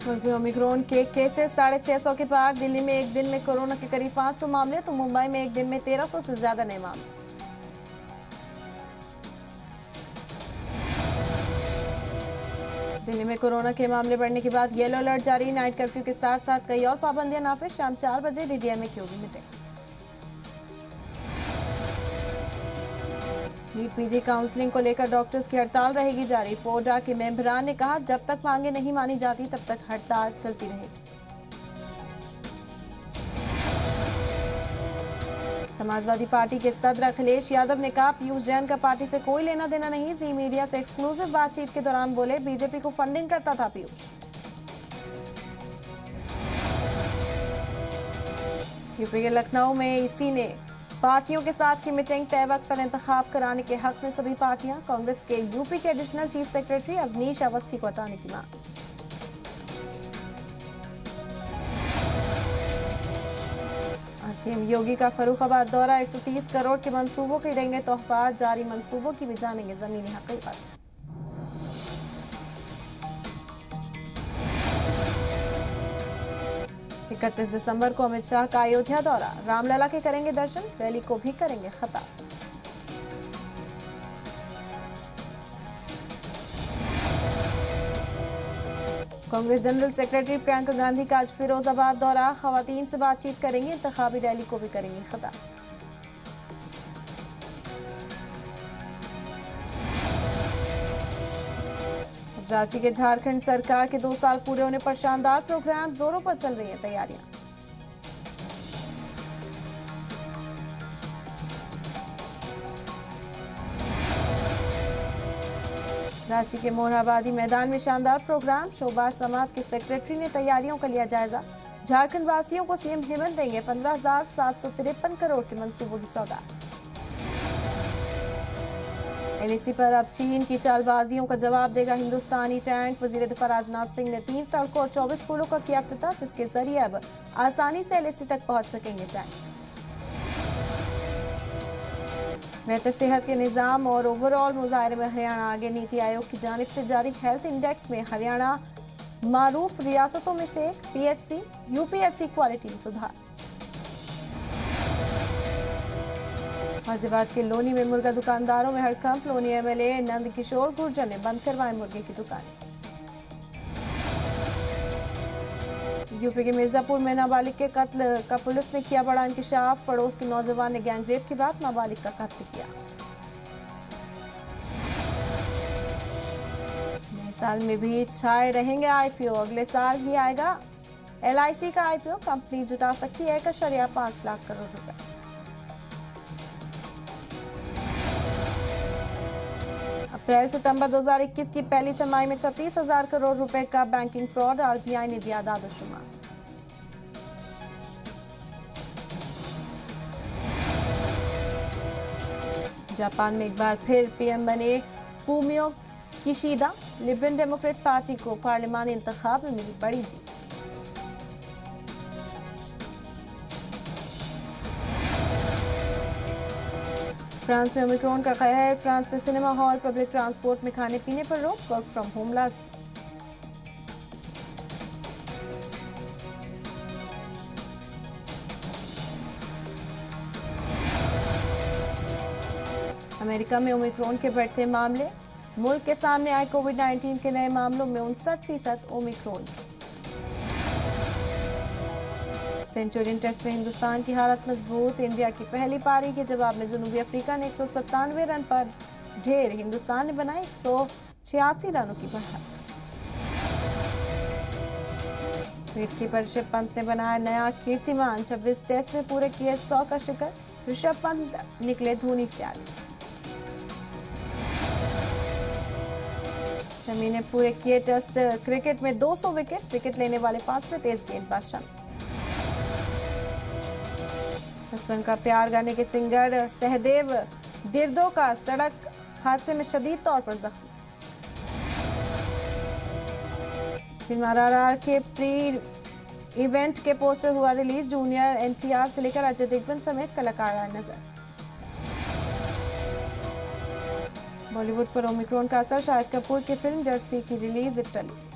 मुल्क में ओमिक्रॉन के केसेस 650 के पार। दिल्ली में एक दिन में कोरोना के करीब 500 मामले तो मुंबई में एक दिन में 1300 से ज्यादा नए मामले। दिल्ली में कोरोना के मामले बढ़ने के बाद येलो अलर्ट जारी। नाइट कर्फ्यू के साथ साथ कई और पाबंदियां नाफिज। शाम 4 बजे डीडीएमए की होगी मीटिंग। नीट पीजी काउंसलिंग को लेकर डॉक्टर्स की हड़ताल रहेगी जारी। फोडा के मेंबरान ने कहा जब तक मांगे नहीं मानी जाती तब तक हड़ताल चलती रहेगी। समाजवादी पार्टी के सदर अखिलेश यादव ने कहा पीयूष जैन का पार्टी से कोई लेना देना नहीं। जी मीडिया से एक्सक्लूसिव बातचीत के दौरान बोले बीजेपी को फंडिंग करता था पीयूष। यूपी के लखनऊ में इसी ने पार्टियों के साथ की मीटिंग। तय वक्त पर इंतखाब कराने के हक में सभी पार्टियां। कांग्रेस के यूपी के additional chief secretary Avnish Awasthi को हटाने की मांग। सीएम योगी का फर्रुखाबाद दौरा। 130 करोड़ के मंसूबों के देंगे तोहफा। जारी मंसूबों की भी जानेंगे जमीनी हकीकत। इकतीस दिसंबर को अमित शाह का अयोध्या दौरा। रामलला के करेंगे दर्शन, रैली को भी करेंगे खिताब। कांग्रेस जनरल सेक्रेटरी प्रियंका गांधी का आज फिरोजाबाद दौरा। खवातीन से बातचीत करेंगे, इंतखाबी रैली को भी करेंगे खिताब। रांची के झारखंड सरकार के 2 साल पूरे होने पर शानदार प्रोग्राम। जोरों पर चल रही हैं तैयारियां। रांची के मोरहाबादी मैदान में शानदार प्रोग्राम। शोबाज समाज के सेक्रेटरी ने तैयारियों का लिया जायजा। झारखंड वासियों को सीएम हेमंत देंगे 15,753 करोड़ के मंसूबों की सौगात। एलएसी पर अब चीन की चालबाजियों का जवाब देगा हिंदुस्तानी टैंक। वजीर दिफा राजनाथ सिंह ने 3 सड़कों और 24 पुलों का किया अफ्ताह, जिसके जरिए अब आसानी से एलएसी तक पहुंच सकेंगे टैंक। बेहतर सेहत के निजाम और ओवरऑल मुजाहरे में हरियाणा आगे। नीति आयोग की जानिब से जारी हेल्थ इंडेक्स में हरियाणा मारूफ रियासतों में से एक। पीएचसी यूपीएचसी क्वालिटी में सुधार। गाजियाबाद के लोनी में मुर्गा दुकानदारों में हड़कंप। लोनी एमएलए नंद किशोर गुर्जर ने बंद करवाए मुर्गे की दुकान। यूपी के मिर्जापुर में नाबालिग के कत्ल का पुलिस ने किया बड़ा इंकशाफ। पड़ोस के नौजवान ने गैंगरेप के बाद नाबालिग का कत्ल किया। नए साल में भी छाए रहेंगे आईपीओ। अगले साल ही आएगा एलआईसी का आईपीओ। कंपनी जुटा सकती है 1.5 लाख करोड़ रुपए। अप्रैल सितंबर 2021 की पहली छमाही में 36,000 करोड़ रुपए का बैंकिंग फ्रॉड। आरबीआई ने दिया दादोशुमार। जापान में एक बार फिर पीएम बने Fumio Kishida. Liberal Democrat party को पार्लियामानी इंतखाब में मिली बड़ी जीत। फ्रांस में ओमिक्रॉन का कहर। फ्रांस में सिनेमा हॉल, पब्लिक ट्रांसपोर्ट में खाने पीने पर रोक। वर्क फ्रॉम होम लाज़िम। अमेरिका में ओमिक्रॉन के बढ़ते मामले। मुल्क के सामने आए कोविड-19 के नए मामलों में 59% ओमिक्रॉन। सेंचुरियन टेस्ट में हिंदुस्तान की हालत मजबूत। इंडिया की पहली पारी के जवाब में जनूबी अफ्रीका ने 197 रन पर ढेर। हिंदुस्तान ने बनाई 186 रनों की बढ़त। विकेटकीपर ऋषभ पंत ने बनाया नया कीर्तिमान। 26 टेस्ट में पूरे किए 100 का शिखर। ऋषभ पंत निकले धोनी से आगे। शमी ने पूरे किए टेस्ट क्रिकेट में 200 विकेट। विकेट लेने वाले 5वें तेज गेंदबाज शमी। बचपन का प्यार गाने के सिंगर सहदेव दिर्दो का सड़क हादसे में शदीद तौर पर जख्मी। फिल्म RRR के प्री इवेंट के पोस्टर हुआ रिलीज। जूनियर एनटीआर से लेकर अजय देवगन समेत कलाकार आए नजर। बॉलीवुड पर ओमिक्रॉन का असर। शाहिद कपूर की फिल्म जर्सी की रिलीज टली।